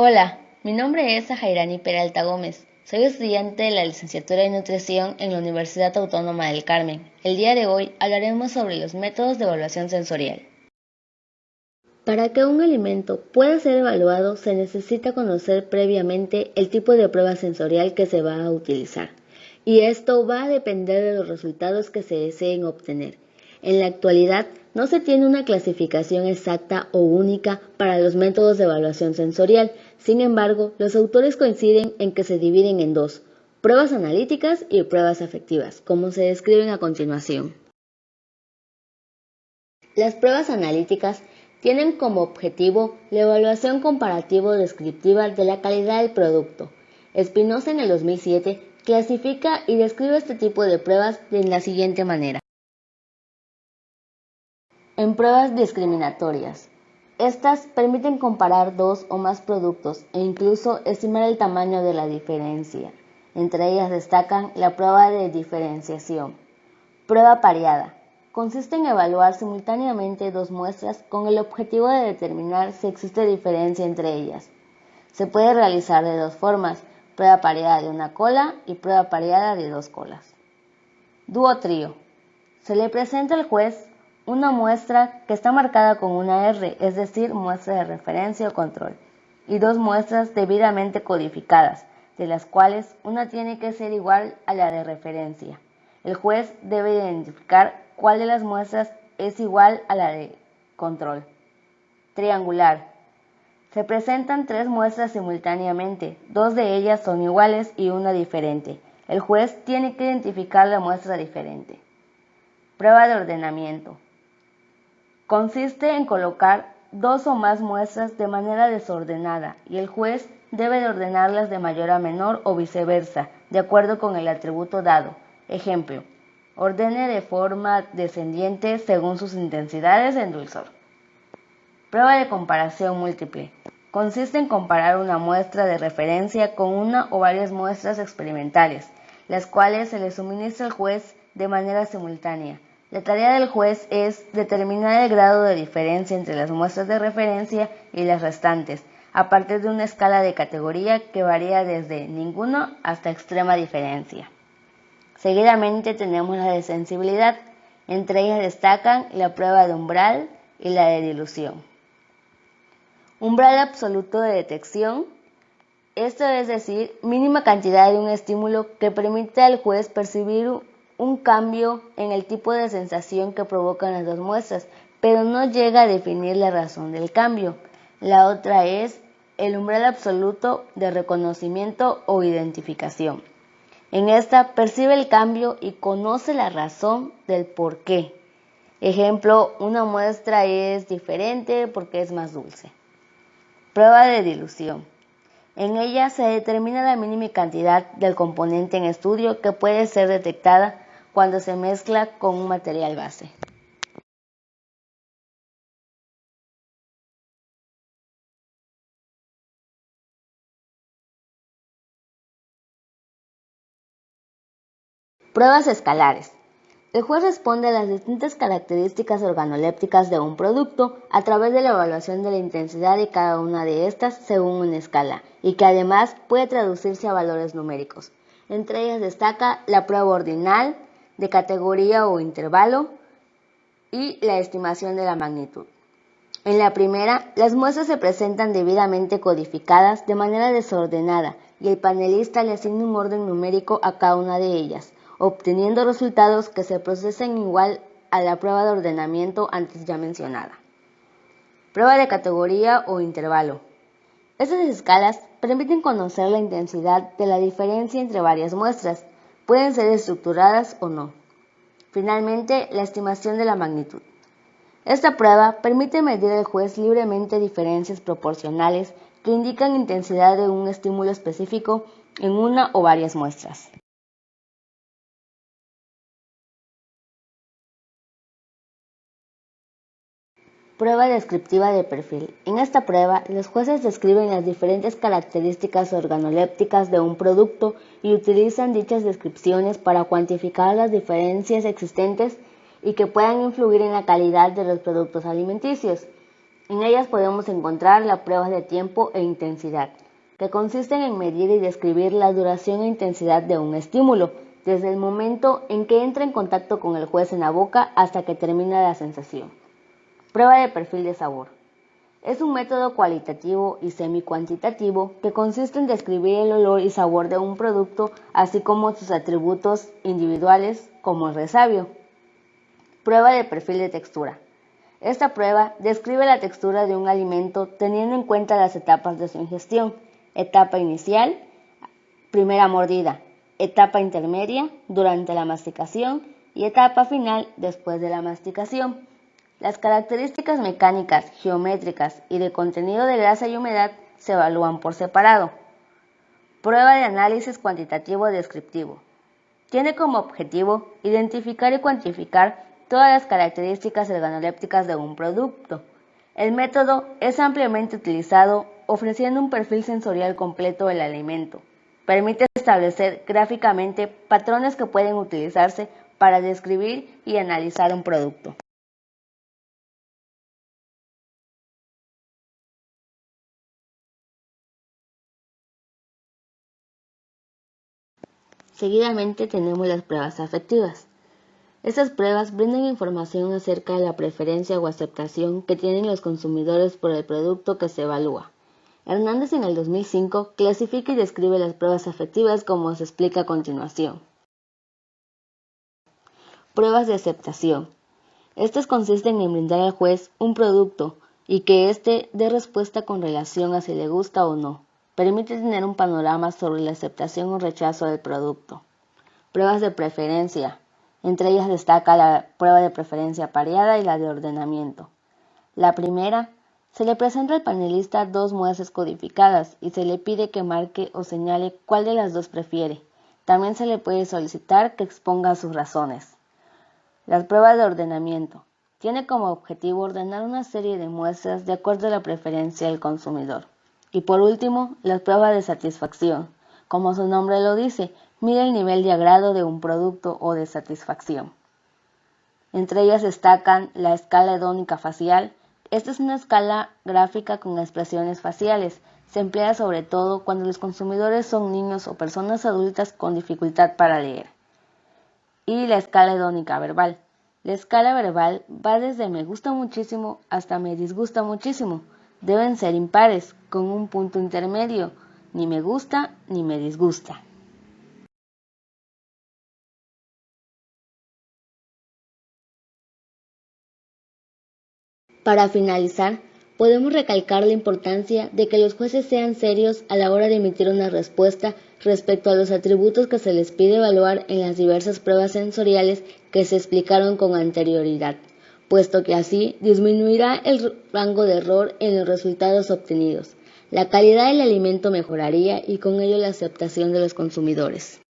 Hola, mi nombre es Jairani Peralta Gómez. Soy estudiante de la licenciatura en nutrición en la Universidad Autónoma del Carmen. El día de hoy hablaremos sobre los métodos de evaluación sensorial. Para que un alimento pueda ser evaluado se necesita conocer previamente el tipo de prueba sensorial que se va a utilizar, y esto va a depender de los resultados que se deseen obtener. En la actualidad no se tiene una clasificación exacta o única para los métodos de evaluación sensorial. Sin embargo, los autores coinciden en que se dividen en dos: pruebas analíticas y pruebas afectivas, como se describen a continuación. Las pruebas analíticas tienen como objetivo la evaluación comparativo-descriptiva de la calidad del producto. Spinoza en el 2007 clasifica y describe este tipo de pruebas de la siguiente manera. En pruebas discriminatorias. Estas permiten comparar dos o más productos e incluso estimar el tamaño de la diferencia. Entre ellas destacan la prueba de diferenciación. Prueba pareada. Consiste en evaluar simultáneamente dos muestras con el objetivo de determinar si existe diferencia entre ellas. Se puede realizar de dos formas: prueba pareada de una cola y prueba pareada de dos colas. Duotrío. Se le presenta al juez una muestra que está marcada con una R, es decir, muestra de referencia o control, y dos muestras debidamente codificadas, de las cuales una tiene que ser igual a la de referencia. El juez debe identificar cuál de las muestras es igual a la de control. Triangular. Se presentan tres muestras simultáneamente, dos de ellas son iguales y una diferente. El juez tiene que identificar la muestra diferente. Prueba de ordenamiento. Consiste en colocar dos o más muestras de manera desordenada y el juez debe de ordenarlas de mayor a menor o viceversa, de acuerdo con el atributo dado. Ejemplo: ordene de forma descendiente según sus intensidades en dulzor. Prueba de comparación múltiple. Consiste en comparar una muestra de referencia con una o varias muestras experimentales, las cuales se le suministra al juez de manera simultánea. La tarea del juez es determinar el grado de diferencia entre las muestras de referencia y las restantes, a partir de una escala de categoría que varía desde ninguno hasta extrema diferencia. Seguidamente tenemos la de sensibilidad. Entre ellas destacan la prueba de umbral y la de dilución. Umbral absoluto de detección. Esto es decir, mínima cantidad de un estímulo que permite al juez percibir un cambio en el tipo de sensación que provocan las dos muestras, pero no llega a definir la razón del cambio. La otra es el umbral absoluto de reconocimiento o identificación. En esta percibe el cambio y conoce la razón del por qué. Ejemplo, una muestra es diferente porque es más dulce. Prueba de dilución. En ella se determina la mínima cantidad del componente en estudio que puede ser detectada cuando se mezcla con un material base. Pruebas escalares. El juez responde a las distintas características organolépticas de un producto a través de la evaluación de la intensidad de cada una de estas según una escala, y que además puede traducirse a valores numéricos. Entre ellas destaca la prueba ordinal, de categoría o intervalo, y la estimación de la magnitud. En la primera, las muestras se presentan debidamente codificadas de manera desordenada y el panelista le asigna un orden numérico a cada una de ellas, obteniendo resultados que se procesan igual a la prueba de ordenamiento antes ya mencionada. Prueba de categoría o intervalo. Estas escalas permiten conocer la intensidad de la diferencia entre varias muestras. Pueden ser estructuradas o no. Finalmente, la estimación de la magnitud. Esta prueba permite medir al juez libremente diferencias proporcionales que indican intensidad de un estímulo específico en una o varias muestras. Prueba descriptiva de perfil. En esta prueba, los jueces describen las diferentes características organolépticas de un producto y utilizan dichas descripciones para cuantificar las diferencias existentes y que puedan influir en la calidad de los productos alimenticios. En ellas podemos encontrar las pruebas de tiempo e intensidad, que consisten en medir y describir la duración e intensidad de un estímulo, desde el momento en que entra en contacto con el juez en la boca hasta que termina la sensación. Prueba de perfil de sabor. Es un método cualitativo y semi-cuantitativo que consiste en describir el olor y sabor de un producto, así como sus atributos individuales, como el resabio. Prueba de perfil de textura. Esta prueba describe la textura de un alimento teniendo en cuenta las etapas de su ingestión: etapa inicial, primera mordida, etapa intermedia, durante la masticación y etapa final, después de la masticación. Las características mecánicas, geométricas y de contenido de grasa y humedad se evalúan por separado. Prueba de análisis cuantitativo descriptivo. Tiene como objetivo identificar y cuantificar todas las características organolépticas de un producto. El método es ampliamente utilizado, ofreciendo un perfil sensorial completo del alimento. Permite establecer gráficamente patrones que pueden utilizarse para describir y analizar un producto. Seguidamente tenemos las pruebas afectivas. Estas pruebas brindan información acerca de la preferencia o aceptación que tienen los consumidores por el producto que se evalúa. Hernández en el 2005 clasifica y describe las pruebas afectivas como se explica a continuación. Pruebas de aceptación. Estas consisten en brindar al juez un producto y que éste dé respuesta con relación a si le gusta o no. Permite tener un panorama sobre la aceptación o rechazo del producto. Pruebas de preferencia. Entre ellas destaca la prueba de preferencia pareada y la de ordenamiento. La primera, se le presenta al panelista dos muestras codificadas y se le pide que marque o señale cuál de las dos prefiere. También se le puede solicitar que exponga sus razones. Las pruebas de ordenamiento. Tiene como objetivo ordenar una serie de muestras de acuerdo a la preferencia del consumidor. Y por último, las pruebas de satisfacción. Como su nombre lo dice, mide el nivel de agrado de un producto o de satisfacción. Entre ellas destacan la escala hedónica facial. Esta es una escala gráfica con expresiones faciales. Se emplea sobre todo cuando los consumidores son niños o personas adultas con dificultad para leer. Y la escala hedónica verbal. La escala verbal va desde me gusta muchísimo hasta me disgusta muchísimo. Deben ser impares, con un punto intermedio, ni me gusta ni me disgusta. Para finalizar, podemos recalcar la importancia de que los jueces sean serios a la hora de emitir una respuesta respecto a los atributos que se les pide evaluar en las diversas pruebas sensoriales que se explicaron con anterioridad, puesto que así disminuirá el rango de error en los resultados obtenidos. La calidad del alimento mejoraría y con ello la aceptación de los consumidores.